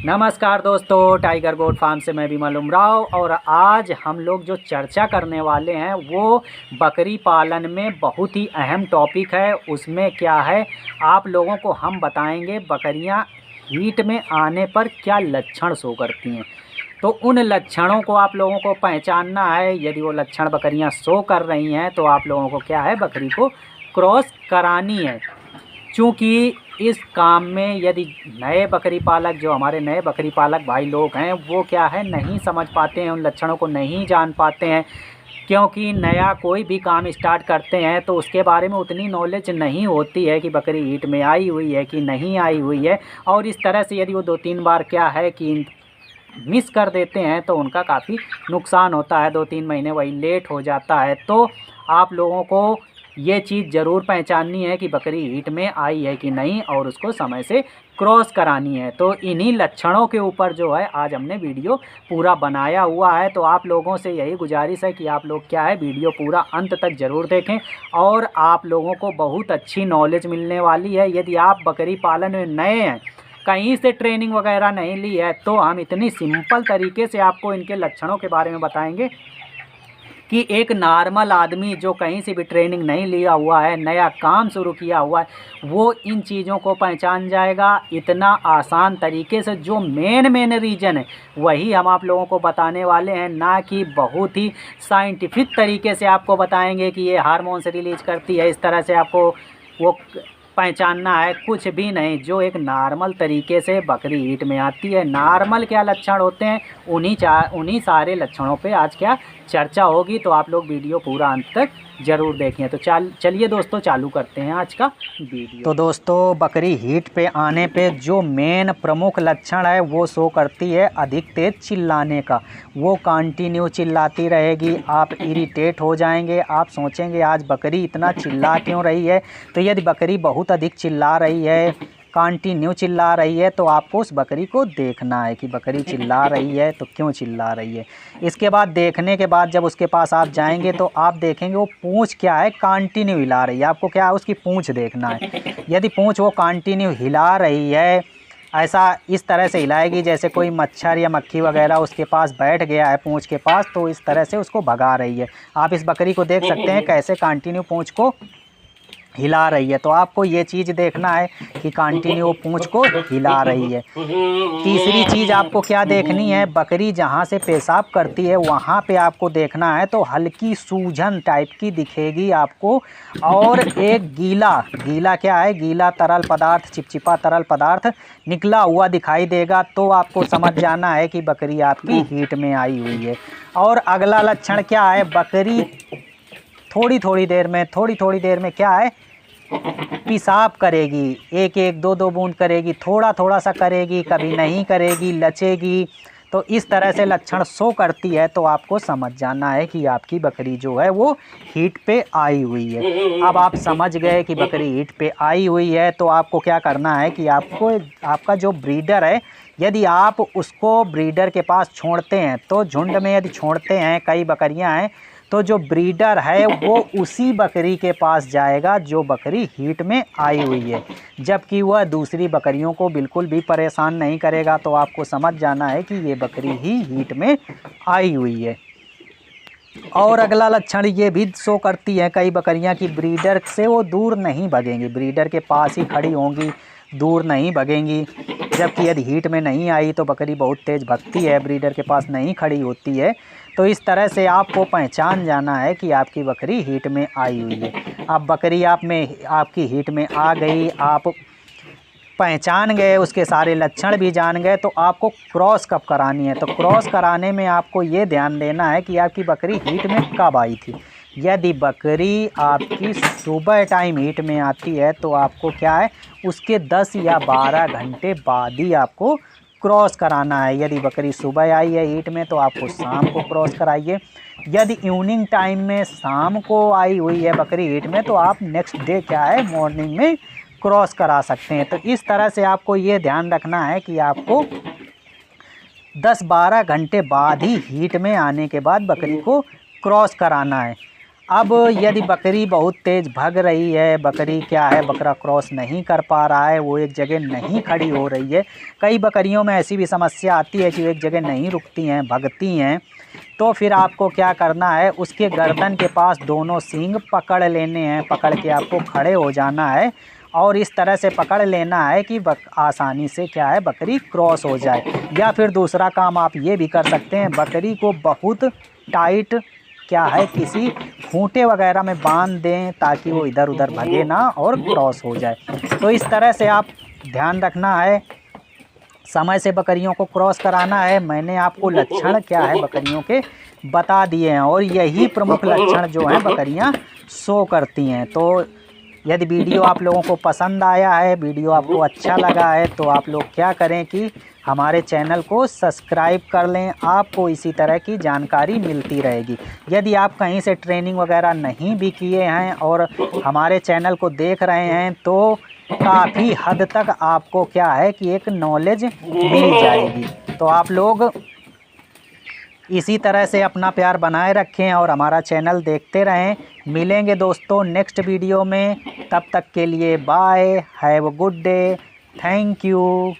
नमस्कार दोस्तों, tiger goat farm से मैं विमल उमराव। और आज हम लोग जो चर्चा करने वाले हैं वो बकरी पालन में बहुत ही अहम टॉपिक है। उसमें क्या है, आप लोगों को हम बताएंगे बकरियां हीट में आने पर क्या लक्षण शो करती हैं। तो उन लक्षणों को आप लोगों को पहचानना है। यदि वो लक्षण बकरियां शो कर रही हैं तो आप लोगों को क्या है, बकरी को क्रॉस करानी है। चूँकि इस काम में यदि नए बकरी पालक, जो हमारे नए बकरी पालक भाई लोग हैं, वो क्या है, नहीं समझ पाते हैं, उन लक्षणों को नहीं जान पाते हैं। क्योंकि नया कोई भी काम स्टार्ट करते हैं तो उसके बारे में उतनी नॉलेज नहीं होती है कि बकरी हीट में आई हुई है कि नहीं आई हुई है। और इस तरह से यदि वो 2-3 बार क्या है कि मिस कर देते हैं तो उनका काफ़ी नुकसान होता है। 2-3 महीने वही लेट हो जाता है। तो आप लोगों को ये चीज़ ज़रूर पहचाननी है कि बकरी हीट में आई है कि नहीं, और उसको समय से क्रॉस करानी है। तो इन्हीं लक्षणों के ऊपर जो है आज हमने वीडियो पूरा बनाया हुआ है। तो आप लोगों से यही गुजारिश है कि आप लोग क्या है, वीडियो पूरा अंत तक ज़रूर देखें और आप लोगों को बहुत अच्छी नॉलेज मिलने वाली है। यदि आप बकरी पालन में नए हैं, कहीं से ट्रेनिंग वगैरह नहीं ली है, तो हम इतनी सिंपल तरीके से आपको इनके लक्षणों के बारे में बताएंगे कि एक नॉर्मल आदमी जो कहीं से भी ट्रेनिंग नहीं लिया हुआ है, नया काम शुरू किया हुआ है, वो इन चीज़ों को पहचान जाएगा इतना आसान तरीके से। जो मेन रीज़न है वही हम आप लोगों को बताने वाले हैं, ना कि बहुत ही साइंटिफिक तरीके से आपको बताएंगे कि ये हार्मोन्स रिलीज करती है, इस तरह से आपको वो पहचानना है। कुछ भी नहीं, जो एक नॉर्मल तरीके से बकरी हीट में आती है, नॉर्मल क्या लक्षण होते हैं, उन्हीं सारे लक्षणों पे आज क्या चर्चा होगी। तो आप लोग वीडियो पूरा अंत तक ज़रूर देखें। तो चलिए दोस्तों, चालू करते हैं आज का वीडियो। तो दोस्तों, बकरी हीट पे आने पे जो मेन प्रमुख लक्षण है वो शो करती है अधिक तेज़ चिल्लाने का। वो कंटिन्यू चिल्लाती रहेगी, आप इरिटेट हो जाएंगे, आप सोचेंगे आज बकरी इतना चिल्ला क्यों रही है। तो यदि बकरी बहुत अधिक चिल्ला रही है, कंटिन्यू चिल्ला रही है, तो आपको उस बकरी को देखना है कि बकरी चिल्ला रही है तो क्यों चिल्ला रही है। इसके बाद देखने के बाद जब उसके पास आप जाएंगे तो आप देखेंगे वो पूंछ क्या है, कंटिन्यू हिला रही है। आपको क्या है, उसकी पूंछ देखना है। यदि पूंछ वो कंटिन्यू हिला रही है, ऐसा इस तरह से हिलाएगी जैसे कोई मच्छर या मक्खी वगैरह उसके पास बैठ गया है पूंछ के पास, तो इस तरह से उसको भगा रही है। आप इस बकरी को देख सकते हैं कैसे कंटिन्यू पूंछ को हिला रही है। तो आपको ये चीज़ देखना है कि कंटिन्यू पूंछ को हिला रही है। तीसरी चीज़ आपको क्या देखनी है, बकरी जहाँ से पेशाब करती है वहाँ पे आपको देखना है तो हल्की सूजन टाइप की दिखेगी आपको। और एक गीला क्या है, गीला तरल पदार्थ, चिपचिपा तरल पदार्थ निकला हुआ दिखाई देगा। तो आपको समझ जाना है कि बकरी आपकी हीट में आई हुई है। और अगला लक्षण क्या है, बकरी थोड़ी थोड़ी देर में क्या है, पेशाब करेगी। एक दो बूंद करेगी, थोड़ा सा करेगी, कभी नहीं करेगी, लचेगी। तो इस तरह से लक्षण शो करती है। तो आपको समझ जाना है कि आपकी बकरी जो है वो हीट पे आई हुई है। अब आप समझ गए कि बकरी हीट पे आई हुई है, तो आपको क्या करना है कि आपका जो ब्रीडर है, यदि आप उसको ब्रीडर के पास छोड़ते हैं, तो झुंड में यदि छोड़ते हैं, कई बकरियां हैं, तो जो ब्रीडर है वो उसी बकरी के पास जाएगा जो बकरी हीट में आई हुई है, जबकि वह दूसरी बकरियों को बिल्कुल भी परेशान नहीं करेगा। तो आपको समझ जाना है कि ये बकरी ही हीट में आई हुई है। और अगला लक्षण ये भी शो करती है कई बकरियां कि ब्रीडर से वो दूर नहीं भगेंगी, ब्रीडर के पास ही खड़ी होंगी, दूर नहीं भगेंगी। जबकि यदि हीट में नहीं आई तो बकरी बहुत तेज़ भगती है, ब्रीडर के पास नहीं खड़ी होती है। तो इस तरह से आपको पहचान जाना है कि आपकी बकरी हीट में आई हुई है। अब बकरी आपकी हीट में आ गई, आप पहचान गए, उसके सारे लक्षण भी जान गए, तो आपको क्रॉस कब करानी है। तो क्रॉस कराने में आपको ये ध्यान देना है कि आपकी बकरी हीट में कब आई थी। यदि बकरी आपकी सुबह टाइम हीट में आती है तो आपको क्या है, उसके 10 या 12 घंटे बाद ही आपको क्रॉस कराना है। यदि बकरी सुबह आई है हीट में तो आपको शाम को क्रॉस कराइए। यदि इवनिंग टाइम में शाम को आई हुई है बकरी हीट में तो आप नेक्स्ट डे क्या है, मॉर्निंग में क्रॉस करा सकते हैं। तो इस तरह से आपको ये ध्यान रखना है कि आपको 10-12 घंटे बाद ही हीट में आने के बाद बकरी को क्रॉस कराना है। अब यदि बकरी बहुत तेज़ भाग रही है, बकरी क्या है, बकरा क्रॉस नहीं कर पा रहा है, वो एक जगह नहीं खड़ी हो रही है, कई बकरियों में ऐसी भी समस्या आती है कि वो एक जगह नहीं रुकती हैं, भगती हैं, तो फिर आपको क्या करना है, उसके गर्दन के पास दोनों सींग पकड़ लेने हैं। पकड़ के आपको खड़े हो जाना है और इस तरह से पकड़ लेना है कि आसानी से क्या है, बकरी क्रॉस हो जाए। या फिर दूसरा काम आप ये भी कर सकते हैं, बकरी को बहुत टाइट क्या है, किसी खूंटे वगैरह में बांध दें ताकि वो इधर उधर भगे ना और क्रॉस हो जाए। तो इस तरह से आप ध्यान रखना है, समय से बकरियों को क्रॉस कराना है। मैंने आपको लक्षण क्या है बकरियों के बता दिए हैं और यही प्रमुख लक्षण जो हैं बकरियां शो करती हैं। तो यदि वीडियो आप लोगों को पसंद आया है, वीडियो आपको अच्छा लगा है, तो आप लोग क्या करें कि हमारे चैनल को सब्सक्राइब कर लें। आपको इसी तरह की जानकारी मिलती रहेगी। यदि आप कहीं से ट्रेनिंग वगैरह नहीं भी किए हैं और हमारे चैनल को देख रहे हैं, तो काफ़ी हद तक आपको क्या है कि एक नॉलेज मिल जाएगी। तो आप लोग इसी तरह से अपना प्यार बनाए रखें और हमारा चैनल देखते रहें। मिलेंगे दोस्तों नेक्स्ट वीडियो में, तब तक के लिए bye, have a good day, thank you.